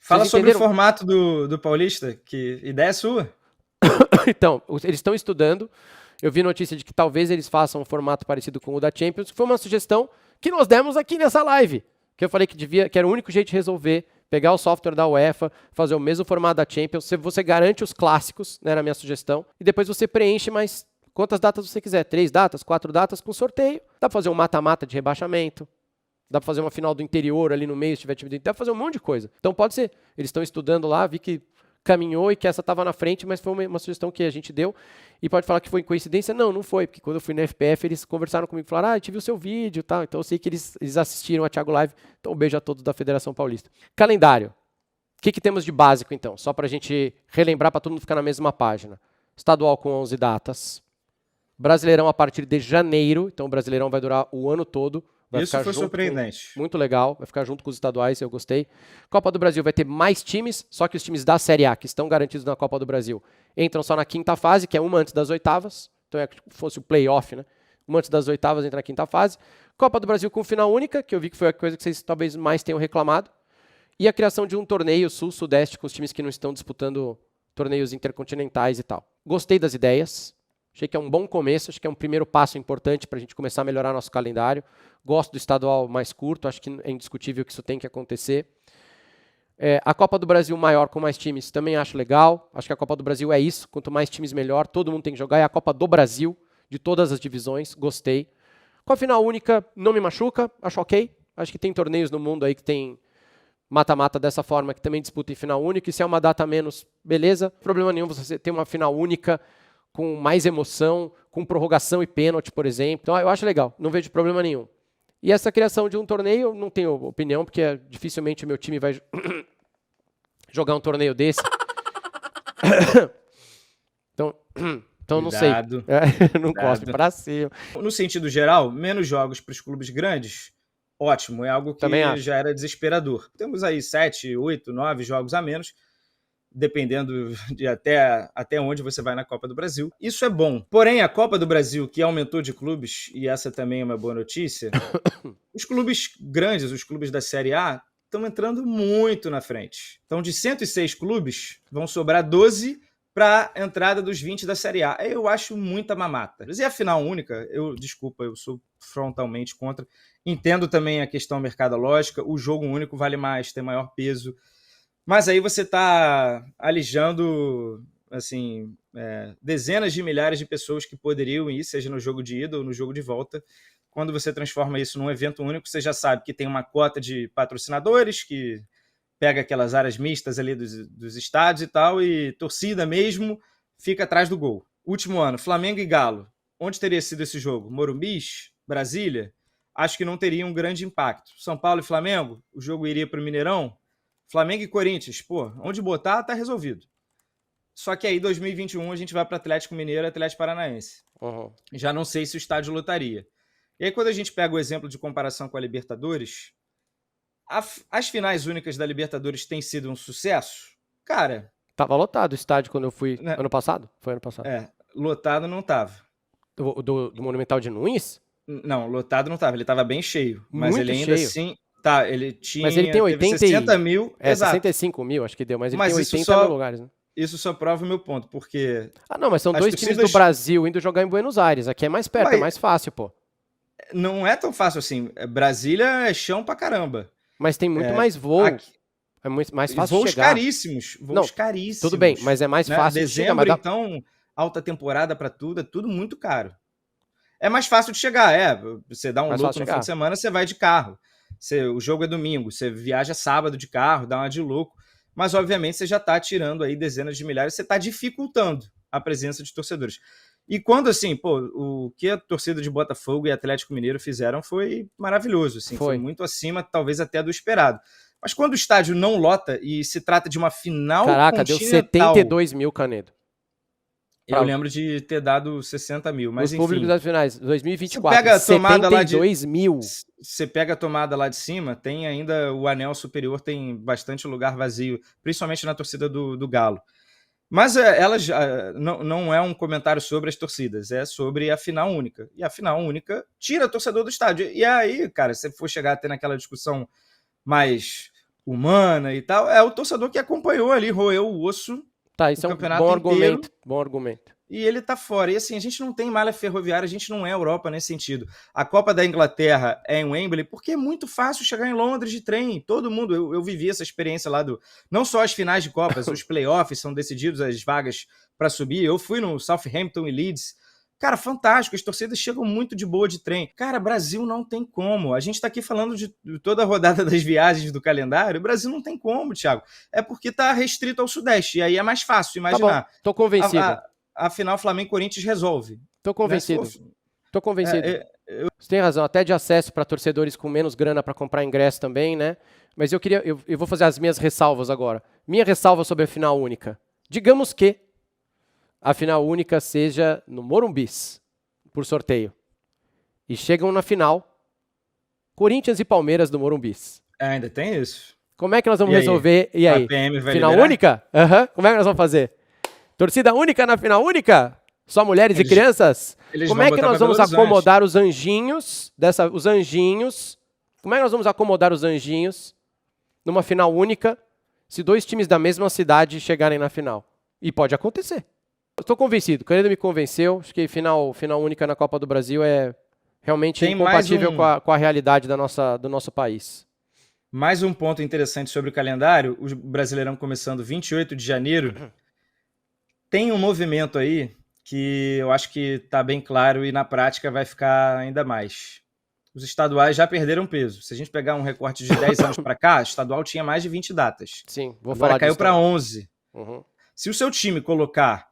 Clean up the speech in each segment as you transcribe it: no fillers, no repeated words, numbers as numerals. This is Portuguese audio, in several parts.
Fala sobre o formato do Paulista, que ideia é sua. Então, eles estão estudando. Eu vi notícia de que talvez eles façam um formato parecido com o da Champions, que foi uma sugestão que nós demos aqui nessa live. Que eu falei que era o único jeito de resolver, pegar o software da UEFA, fazer o mesmo formato da Champions, você garante os clássicos, né, na minha sugestão, e depois você preenche mais quantas datas você quiser, 3 datas, 4 datas com sorteio. Dá pra fazer um mata-mata de rebaixamento, dá pra fazer uma final do interior ali no meio, se tiver time do interior, dá pra fazer um monte de coisa. Então pode ser, eles estão estudando lá, vi que caminhou e que essa estava na frente, mas foi uma sugestão que a gente deu. E pode falar que foi coincidência? Não, não foi, porque quando eu fui na FPF, eles conversaram comigo e falaram, eu tive o seu vídeo e tal. Então eu sei que eles assistiram a Thiago Live. Então um beijo a todos da Federação Paulista. Calendário. O que temos de básico, então? Só para a gente relembrar, para todo mundo ficar na mesma página. Estadual com 11 datas. Brasileirão a partir de janeiro. Então o Brasileirão vai durar o ano todo. Isso foi surpreendente. Muito legal, vai ficar junto com os estaduais, eu gostei. Copa do Brasil vai ter mais times, só que os times da Série A, que estão garantidos na Copa do Brasil, entram só na quinta fase, que é uma antes das oitavas. Então é como se fosse o play-off, né? Uma antes das oitavas entra na quinta fase. Copa do Brasil com final única, que eu vi que foi a coisa que vocês talvez mais tenham reclamado. E a criação de um torneio sul-sudeste com os times que não estão disputando torneios intercontinentais e tal. Gostei das ideias. Achei que é um bom começo, acho que é um primeiro passo importante para a gente começar a melhorar nosso calendário. Gosto do estadual mais curto, acho que é indiscutível que isso tem que acontecer. A Copa do Brasil maior com mais times também acho legal. Acho que a Copa do Brasil é isso, quanto mais times melhor, todo mundo tem que jogar. É a Copa do Brasil, de todas as divisões, gostei. Com a final única, não me machuca, acho ok. Acho que tem torneios no mundo aí que tem mata-mata dessa forma, que também disputa em final única. E se é uma data a menos, beleza. Problema nenhum você ter uma final única com mais emoção, com prorrogação e pênalti, por exemplo. Então, eu acho legal, não vejo problema nenhum. E essa criação de um torneio, eu não tenho opinião, porque dificilmente o meu time vai jogar um torneio desse. Então não sei. Não cospe pra cima. No sentido geral, menos jogos para os clubes grandes, ótimo, é algo que já era desesperador. Temos aí 7, 8, 9 jogos a menos, dependendo de até onde você vai na Copa do Brasil. Isso é bom. Porém, a Copa do Brasil, que aumentou de clubes, e essa também é uma boa notícia, os clubes grandes, os clubes da Série A, estão entrando muito na frente. Então, de 106 clubes, vão sobrar 12 para a entrada dos 20 da Série A. Eu acho muita mamata. E a final única, eu sou frontalmente contra. Entendo também a questão mercadológica, o jogo único vale mais, tem maior peso. Mas aí você está alijando assim, dezenas de milhares de pessoas que poderiam ir, seja no jogo de ida ou no jogo de volta. Quando você transforma isso num evento único, você já sabe que tem uma cota de patrocinadores, que pega aquelas áreas mistas ali dos estádios e tal, e torcida mesmo fica atrás do gol. Último ano, Flamengo e Galo. Onde teria sido esse jogo? Morumbis? Brasília? Acho que não teria um grande impacto. São Paulo e Flamengo? O jogo iria para o Mineirão? Flamengo e Corinthians, onde botar, tá resolvido. Só que aí, 2021, a gente vai para Atlético Mineiro e Atlético Paranaense. Uhum. Já não sei se o estádio lotaria. E aí, quando a gente pega o exemplo de comparação com a Libertadores, as finais únicas da Libertadores têm sido um sucesso? Cara... Tava lotado o estádio quando eu fui ano passado? Foi ano passado. Lotado não tava. Do Monumental de Nunes? Não, lotado não tava. Ele tava bem cheio. Mas muito ele ainda cheio. assim... Tá, ele tinha... Mas ele tem 60 mil... exato. 65 mil, acho que deu. Mas ele tem 80 mil lugares, né? Isso só prova o meu ponto, porque... não, mas são dois times do Brasil indo jogar em Buenos Aires. Aqui é mais perto, é mais fácil, pô. Não é tão fácil assim. Brasília é chão pra caramba. Mas tem muito mais voo. É muito mais fácil voos chegar. Caríssimos. Voos caríssimos. Tudo bem, mas é mais fácil de chegar. Dezembro, então, alta temporada pra tudo, é tudo muito caro. É mais fácil de chegar, Você dá um louco no fim de semana, você vai de carro. O jogo é domingo, você viaja sábado de carro, dá uma de louco. Mas, obviamente, você já está tirando aí dezenas de milhares, você está dificultando a presença de torcedores. E quando, assim, o que a torcida de Botafogo e Atlético Mineiro fizeram foi maravilhoso, assim, foi muito acima, talvez até do esperado. Mas quando o estádio não lota e se trata de uma final continental... deu 72 mil, Canedo. Eu lembro de ter dado 60 mil, mas os enfim... públicos das finais, 2024, pega a 72 mil. Você pega a tomada lá de cima, tem ainda o anel superior, tem bastante lugar vazio, principalmente na torcida do Galo. Mas elas não é um comentário sobre as torcidas, é sobre a final única. E a final única tira o torcedor do estádio. E aí, cara, se for chegar até naquela discussão mais humana e tal, é o torcedor que acompanhou ali, roeu o osso. Tá, isso é um bom argumento. Bom argumento. E ele tá fora. E assim, a gente não tem malha ferroviária, a gente não é Europa nesse sentido. A Copa da Inglaterra é em Wembley porque é muito fácil chegar em Londres de trem. Todo mundo, eu vivi essa experiência lá do... Não só as finais de Copas, os playoffs são decididos, as vagas para subir. Eu fui no Southampton e Leeds. Cara, fantástico, as torcidas chegam muito de boa de trem. Cara, Brasil não tem como. A gente tá aqui falando de toda a rodada das viagens do calendário. O Brasil não tem como, Thiago. É porque tá restrito ao Sudeste. E aí é mais fácil imaginar. Tá bom, tô convencido. Afinal, Flamengo-Corinthians resolve. Tô convencido. Tô convencido. Você tem razão, até de acesso para torcedores com menos grana para comprar ingresso também, né? Mas eu vou fazer as minhas ressalvas agora. Minha ressalva sobre a final única. Digamos que a final única seja no Morumbis, por sorteio. E chegam na final, Corinthians e Palmeiras do Morumbis. Ainda tem isso. Como é que nós vamos resolver? E aí? A PM vai final liberar? Única? Como é que nós vamos fazer? Torcida única na final única? Só mulheres e crianças? Como é que nós vamos acomodar os anjinhos os anjinhos? Como é que nós vamos acomodar os anjinhos numa final única se 2 times da mesma cidade chegarem na final? E pode acontecer. Estou convencido, o Canedo me convenceu. Acho que final única na Copa do Brasil é realmente incompatível com a realidade do nosso país. Mais um ponto interessante sobre o calendário, o Brasileirão começando 28 de janeiro, tem um movimento aí que eu acho que está bem claro e na prática vai ficar ainda mais. Os estaduais já perderam peso. Se a gente pegar um recorte de 10 anos para cá, o estadual tinha mais de 20 datas. Sim, vou Agora falar caiu para 11. Uhum. Se o seu time colocar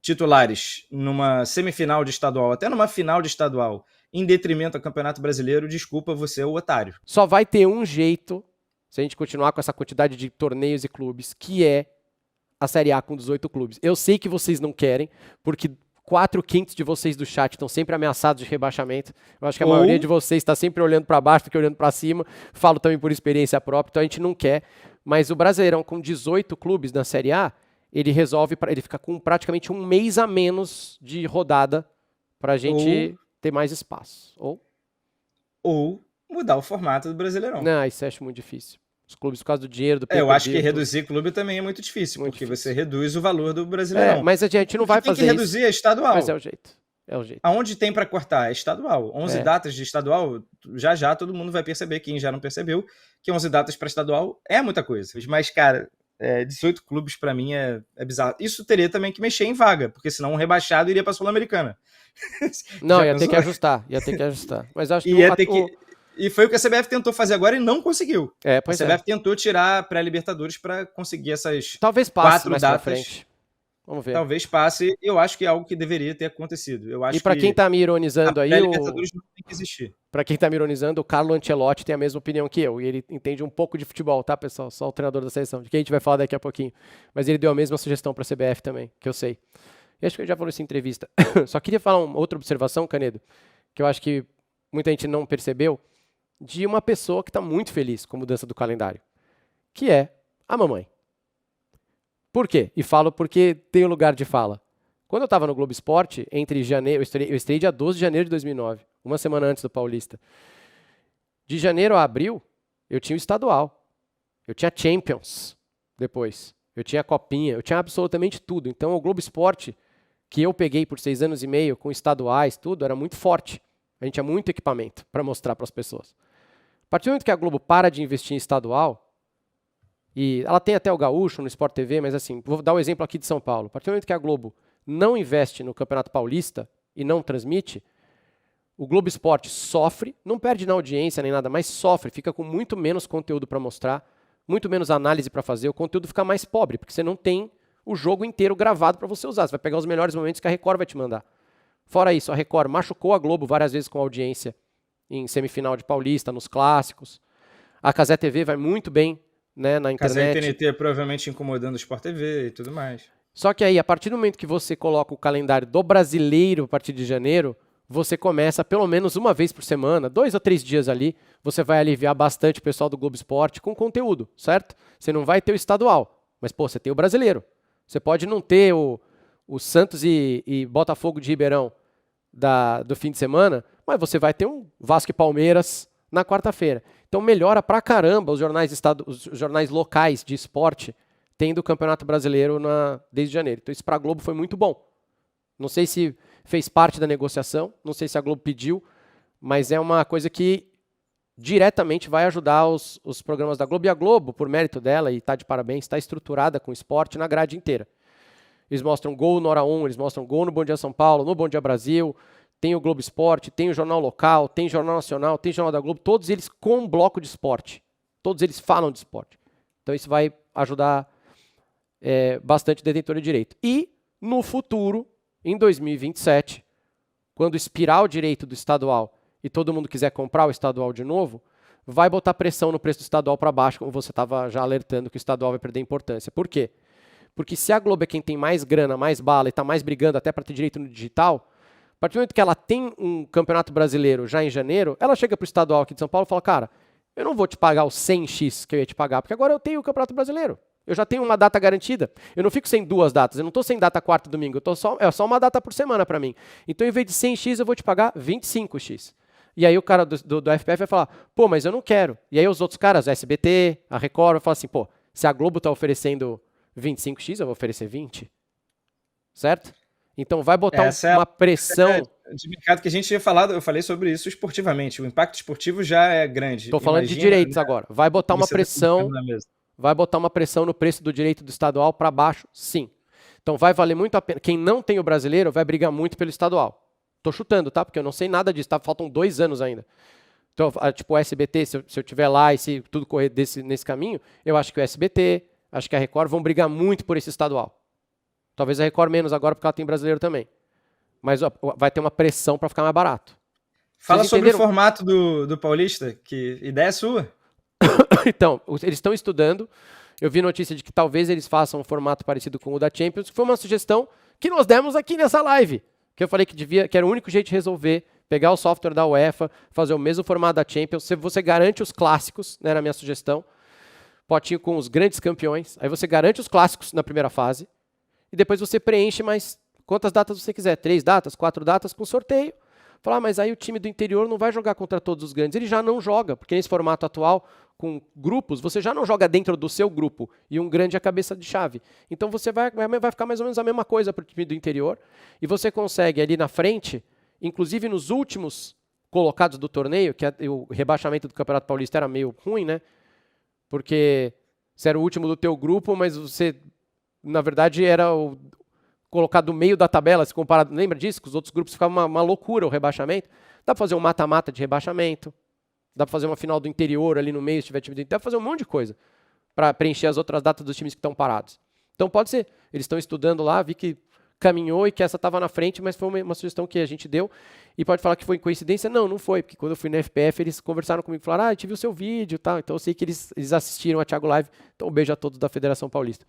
titulares numa semifinal de estadual, até numa final de estadual, em detrimento ao Campeonato Brasileiro, desculpa, você é o otário. Só vai ter um jeito, se a gente continuar com essa quantidade de torneios e clubes, que é a Série A com 18 clubes. Eu sei que vocês não querem, porque 4/5 de vocês do chat estão sempre ameaçados de rebaixamento. Eu acho que a maioria de vocês está sempre olhando para baixo do que olhando para cima. Falo também por experiência própria, então a gente não quer. Mas o Brasileirão com 18 clubes na Série A, ele fica com praticamente um mês a menos de rodada para a gente ter mais espaço. Ou mudar o formato do Brasileirão. Não, isso eu acho muito difícil. Os clubes, por causa do dinheiro, do eu acho que reduzir clube também é muito difícil, porque você reduz o valor do Brasileirão. Mas a gente não vai fazer isso. Tem que reduzir é estadual. Mas é o jeito. Aonde tem para cortar? É estadual. 11 datas de estadual, já todo mundo vai perceber, quem já não percebeu, que 11 datas para estadual é muita coisa. Mas, cara, 18 clubes para mim é bizarro. Isso teria também que mexer em vaga, porque senão um rebaixado iria para a Sul-Americana. Não, ia ter que ajustar. Mas acho que E foi o que a CBF tentou fazer agora e não conseguiu. A CBF tentou tirar a pré-Libertadores para conseguir essas Talvez passe 4 mais datas. pra frente. Vamos ver. Talvez passe. Eu acho que é algo que deveria ter acontecido. Eu acho e para quem tá me ironizando aí, a pré-Libertadores não tem que existir. Para quem tá me ironizando, o Carlo Ancelotti tem a mesma opinião que eu. E ele entende um pouco de futebol, tá, pessoal? Só o treinador da seleção, de quem a gente vai falar daqui a pouquinho. Mas ele deu a mesma sugestão para a CBF também, que eu sei. E acho que eu já falei isso em entrevista. Só queria falar uma outra observação, Canedo, que eu acho que muita gente não percebeu, de uma pessoa que está muito feliz com a mudança do calendário, que é a mamãe. Por quê? E falo porque tem um lugar de fala. Quando eu estava no Globo Esporte, entre janeiro, eu estreiei dia 12 de janeiro de 2009, uma semana antes do Paulista. De janeiro a abril, eu tinha o estadual, eu tinha Champions depois, eu tinha a Copinha, eu tinha absolutamente tudo. Então o Globo Esporte, que eu peguei por 6 anos e meio, com estaduais, tudo, era muito forte. A gente tinha muito equipamento para mostrar para as pessoas. A partir do momento que a Globo para de investir em estadual, e ela tem até o Gaúcho no Sport TV, mas assim, vou dar um exemplo aqui de São Paulo. A partir do momento que a Globo não investe no Campeonato Paulista e não transmite, o Globo Esporte sofre, não perde na audiência nem nada, mas sofre, fica com muito menos conteúdo para mostrar, muito menos análise para fazer, o conteúdo fica mais pobre, porque você não tem o jogo inteiro gravado para você usar. Você vai pegar os melhores momentos que a Record vai te mandar. Fora isso, a Record machucou a Globo várias vezes com audiência em semifinal de Paulista, nos clássicos. A Cazé TV vai muito bem, né, na internet. Cazé e TNT provavelmente incomodando o Sport TV e tudo mais. Só que aí, a partir do momento que você coloca o calendário do brasileiro a partir de janeiro, você começa pelo menos uma vez por semana, 2 ou 3 dias ali, você vai aliviar bastante o pessoal do Globo Esporte com conteúdo, certo? Você não vai ter o estadual, mas pô, você tem o brasileiro. Você pode não ter o Santos e Botafogo de Ribeirão do fim de semana, mas você vai ter um Vasco e Palmeiras na quarta-feira. Então melhora pra caramba os jornais locais de esporte tendo o Campeonato Brasileiro desde janeiro. Então isso para a Globo foi muito bom. Não sei se fez parte da negociação, não sei se a Globo pediu, mas é uma coisa que diretamente vai ajudar os programas da Globo. E a Globo, por mérito dela, e está de parabéns, está estruturada com esporte na grade inteira. Eles mostram gol no Hora 1, eles mostram gol no Bom Dia São Paulo, no Bom Dia Brasil, tem o Globo Esporte, tem o Jornal Local, tem o Jornal Nacional, tem o Jornal da Globo, todos eles com um bloco de esporte. Todos eles falam de esporte. Então isso vai ajudar bastante o detentor de direito. E no futuro, em 2027, quando expirar o direito do estadual e todo mundo quiser comprar o estadual de novo, vai botar pressão no preço do estadual para baixo, como você estava já alertando que o estadual vai perder importância. Por quê? Porque se a Globo é quem tem mais grana, mais bala e está mais brigando até para ter direito no digital, a partir do momento que ela tem um campeonato brasileiro já em janeiro, ela chega para o estadual aqui de São Paulo e fala, cara, eu não vou te pagar os 100x que eu ia te pagar, porque agora eu tenho o campeonato brasileiro. Eu já tenho uma data garantida. Eu não fico sem duas datas. Eu não estou sem data quarta e domingo. É só uma data por semana para mim. Então, em vez de 100x, eu vou te pagar 25x. E aí o cara do FPF vai falar, pô, mas eu não quero. E aí os outros caras, a SBT, a Record, vai falar assim, pô, se a Globo está oferecendo 25x, eu vou oferecer 20. Certo? Então vai botar uma pressão... de mercado que a gente tinha falado, eu falei sobre isso esportivamente. O impacto esportivo já é grande. Estou falando de direitos agora. Vai botar uma pressão... Vai botar uma pressão no preço do direito do estadual para baixo? Sim. Então vai valer muito a pena. Quem não tem o brasileiro vai brigar muito pelo estadual. Tô chutando, tá? Porque eu não sei nada disso, tá? Faltam 2 anos ainda. Então, tipo, o SBT, se eu tiver lá e se tudo correr nesse caminho, eu acho que o SBT, acho que a Record vão brigar muito por esse estadual. Talvez a Record menos agora, porque ela tem brasileiro também. Mas vai ter uma pressão para ficar mais barato. Fala sobre o formato do Paulista, que ideia é sua. Então, eles estão estudando. Eu vi notícia de que talvez eles façam um formato parecido com o da Champions, que foi uma sugestão que nós demos aqui nessa live. Que eu falei que era o único jeito de resolver, pegar o software da UEFA, fazer o mesmo formato da Champions. Você garante os clássicos, né, na minha sugestão. Potinho com os grandes campeões. Aí você garante os clássicos na primeira fase. E depois você preenche mais quantas datas você quiser. 3 datas, 4 datas com sorteio. Falar, mas aí o time do interior não vai jogar contra todos os grandes. Ele já não joga, porque nesse formato atual, com grupos, você já não joga dentro do seu grupo e um grande é a cabeça de chave. Então você vai ficar mais ou menos a mesma coisa para o time do interior e você consegue ali na frente, inclusive nos últimos colocados do torneio, que o rebaixamento do Campeonato Paulista era meio ruim, né? Porque você era o último do teu grupo, mas você, na verdade, era o colocado no meio da tabela, se comparado, lembra disso? Que os outros grupos ficavam uma loucura o rebaixamento. Dá para fazer um mata-mata de rebaixamento, dá para fazer uma final do interior ali no meio, se tiver time do interior, dá para fazer um monte de coisa para preencher as outras datas dos times que estão parados. Então pode ser, eles estão estudando lá, vi que caminhou e que essa estava na frente, mas foi uma sugestão que a gente deu. E pode falar que foi coincidência? Não, não foi, porque quando eu fui na FPF, eles conversaram comigo e falaram, eu tive o seu vídeo e tal. Então eu sei que eles assistiram a Thiago Live. Então um beijo a todos da Federação Paulista.